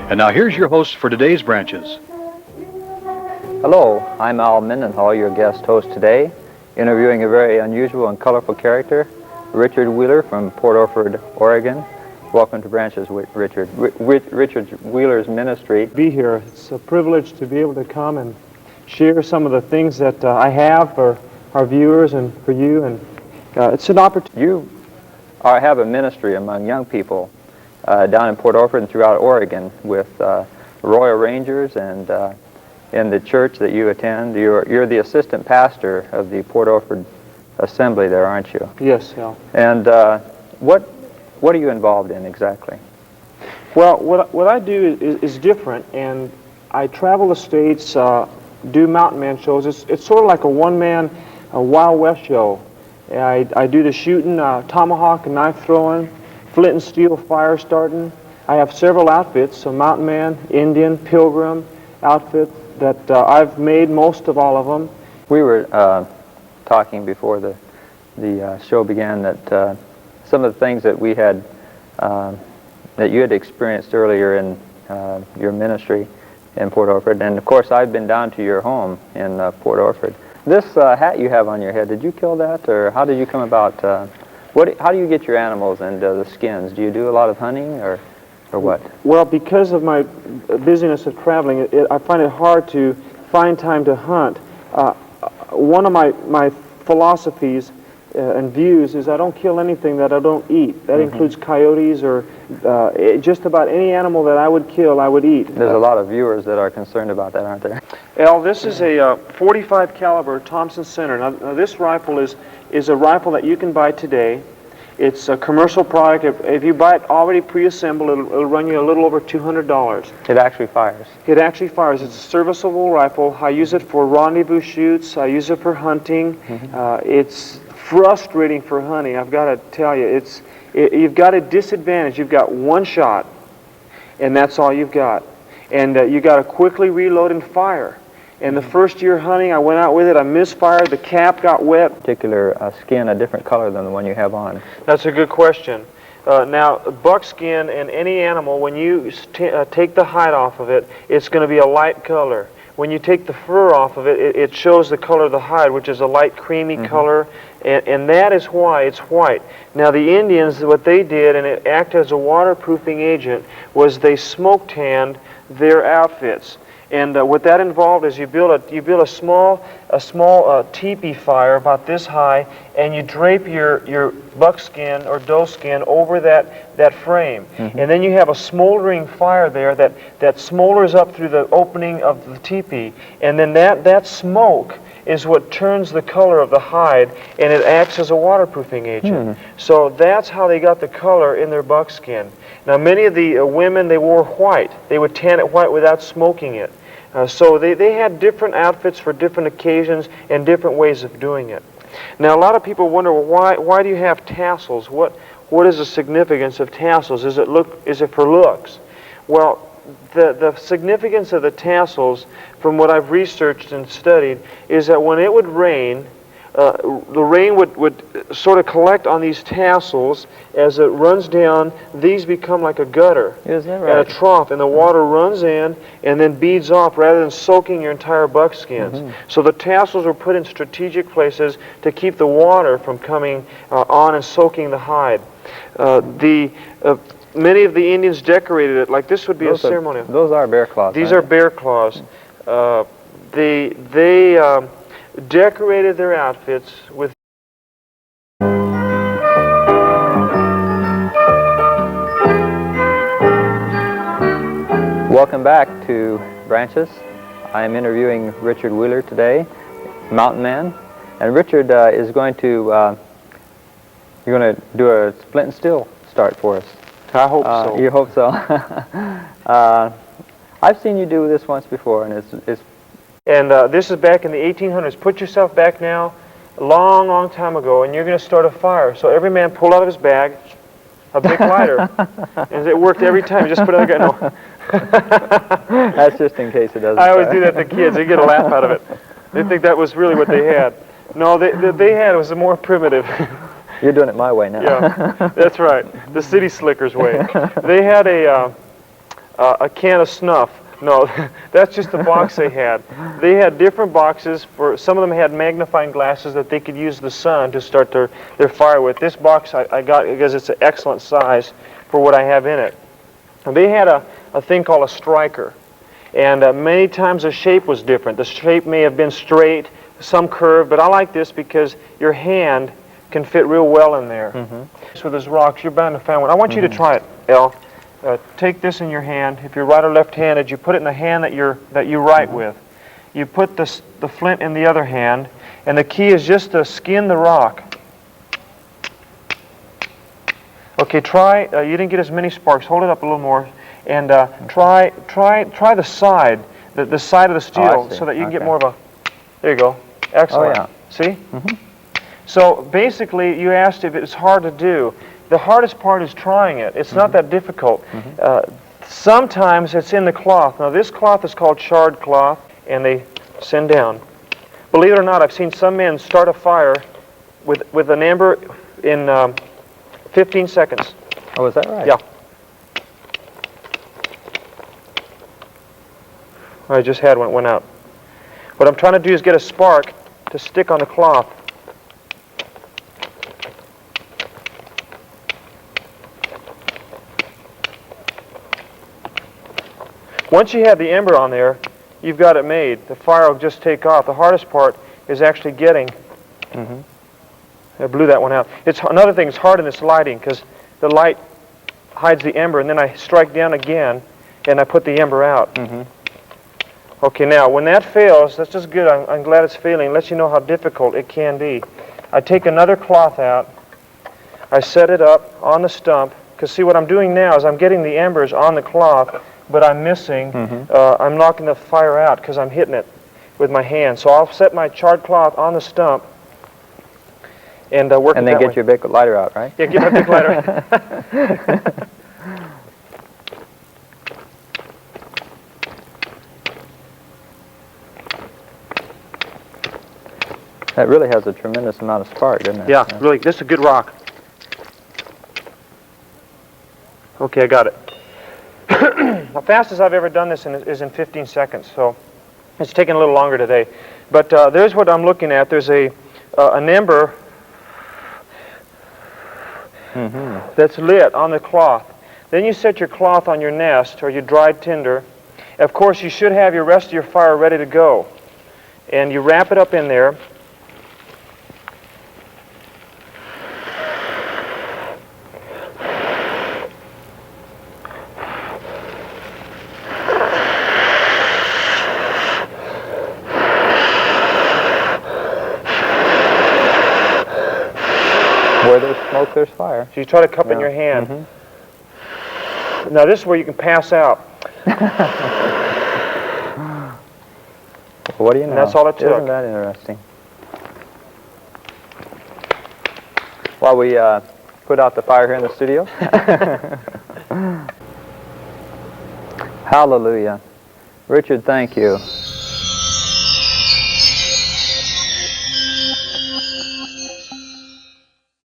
And now here's your host for today's branches. Hello, I'm Al Mendenhall, your guest host today, interviewing a very unusual and colorful character, Richard Wheeler from Port Orford, Oregon. Welcome to Branches, Richard. Richard Wheeler's ministry. Be here. It's a privilege to be able to come and share some of the things that I have for our viewers and for you, and it's an opportunity. You have a ministry among young people down in Port Orford and throughout Oregon with Royal Rangers, and in the church that you attend, you're the assistant pastor of the Port Orford Assembly there, aren't you? Yes, Al. And what are you involved in exactly? Well, what I do is different, and I travel the states, do mountain man shows. It's sort of like a one-man Wild West show. I do the shooting, tomahawk and knife throwing, flint and steel fire starting. I have several outfits, so mountain man, Indian, pilgrim outfit that I've made most of all of them. We were talking before the show began that some of the things that we had, that you had experienced earlier in your ministry in Port Orford, and of course I've been down to your home in Port Orford. This hat you have on your head, did you kill that, or how did you come about? How do you get your animals and the skins? Do you do a lot of hunting, or what? Well, because of my busyness of traveling, I find it hard to find time to hunt. One of my philosophies and views is I don't kill anything that I don't eat. That includes coyotes or just about any animal that I would kill, I would eat. There's a lot of viewers that are concerned about that, aren't there? Al, this is a 45 caliber Thompson Center. Now this rifle is a rifle that you can buy today. It's a commercial product. If you buy it already pre-assembled, it'll run you a little over $200. It actually fires. It actually fires. It's a serviceable rifle. I use it for rendezvous shoots. I use it for hunting. It's frustrating for hunting. I've got to tell you, you've got a disadvantage. You've got one shot, and that's all you've got. And you got to quickly reload and fire. And the first year hunting, I went out with it. I misfired. The cap got wet. Particular skin a different color than the one you have on? That's a good question. Now, buckskin and any animal, when you take the hide off of it, it's going to be a light color. When you take the fur off of it, it shows the color of the hide, which is a light creamy color, and that is why it's white. Now, the Indians, what they did, and it acted as a waterproofing agent, was they smoke tanned their outfits. And what that involved is you build a small teepee fire about this high, and you drape your buckskin or doe skin over that frame. And then you have a smoldering fire there that smolders up through the opening of the teepee. And then that smoke is what turns the color of the hide, and it acts as a waterproofing agent. So that's how they got the color in their buckskin. Now, many of the women, they wore white. They would tan it white without smoking it. So they had different outfits for different occasions and different ways of doing it. Now, a lot of people wonder, well, why do you have tassels? What is the significance of tassels? Is it for looks? Well, the significance of the tassels, from what I've researched and studied, is that when it would rain, the rain would sort of collect on these tassels. As it runs down, these become like a gutter. Is that right? And a trough, and the water runs in and then beads off rather than soaking your entire buckskins. So the tassels were put in strategic places to keep the water from coming on and soaking the hide. Many of the Indians decorated it, like this would be a ceremonial. Those are bear claws. These are bear claws. They decorated their outfits with Welcome back to Branches. I am interviewing Richard Wheeler today, mountain man, and Richard is going to you're going to do a splint and steel start for us. I hope so. You hope so. I've seen you do this once before, and it's And this is back in the 1800s. Put yourself back now, a long, long time ago, and you're going to start a fire. So every man pulled out of his bag a big lighter, and it worked every time. You just put it on the ground. No. That's just in case it doesn't. I always do that to kids. They get a laugh out of it. They think that was really what they had. No, they had was more primitive. You're doing it my way now. Yeah, that's right. The city slickers way. They had a can of snuff. No, that's just the box they had. They had different boxes. For some of them had magnifying glasses that they could use the sun to start their fire with. This box I got because it's an excellent size for what I have in it. And they had a thing called a striker. And many times the shape was different. The shape may have been straight, some curved, but I like this because your hand can fit real well in there. So with those rocks, you're bound to find one. I want you to try it, El. Take this in your hand. If you're right or left-handed, you put it in the hand that you write with. You put the flint in the other hand, and the key is just to skin the rock. Okay, try. You didn't get as many sparks. Hold it up a little more, and try the side, the side of the steel, so that you can get more of a. There you go. Excellent. Oh, yeah. See? So basically, you asked if it's hard to do. The hardest part is trying it. It's not that difficult. Sometimes it's in the cloth. Now this cloth is called shard cloth, and they send down. Believe it or not, I've seen some men start a fire with an ember in 15 seconds. Oh, is that right? Yeah. I just had one, it went out. What I'm trying to do is get a spark to stick on the cloth. Once you have the ember on there, you've got it made. The fire will just take off. The hardest part is actually getting. I blew that one out. It's another thing. It's hard in this lighting because the light hides the ember, and then I strike down again, and I put the ember out. Okay, now when that fails, that's just good. I'm glad it's failing. It lets you know how difficult it can be. I take another cloth out. I set it up on the stump. Because see, what I'm doing now is I'm getting the embers on the cloth, but I'm missing. I'm knocking the fire out because I'm hitting it with my hand. So I'll set my charred cloth on the stump and work and it then that get way. your big lighter out, right? Yeah, get my big lighter. That really has a tremendous amount of spark, doesn't it? Yeah, really. This is a good rock. Okay, I got it. The fastest I've ever done this is in 15 seconds, so it's taking a little longer today. But there's what I'm looking at. There's an ember that's lit on the cloth. Then you set your cloth on your nest or your dried tinder. Of course, you should have your rest of your fire ready to go. And you wrap it up in there. Where there's smoke, there's fire. So you try to cup in your hand. Now this is where you can pass out. What do you know? And that's all it took. Isn't that interesting? While we put out the fire here in the studio. Hallelujah. Richard, thank you.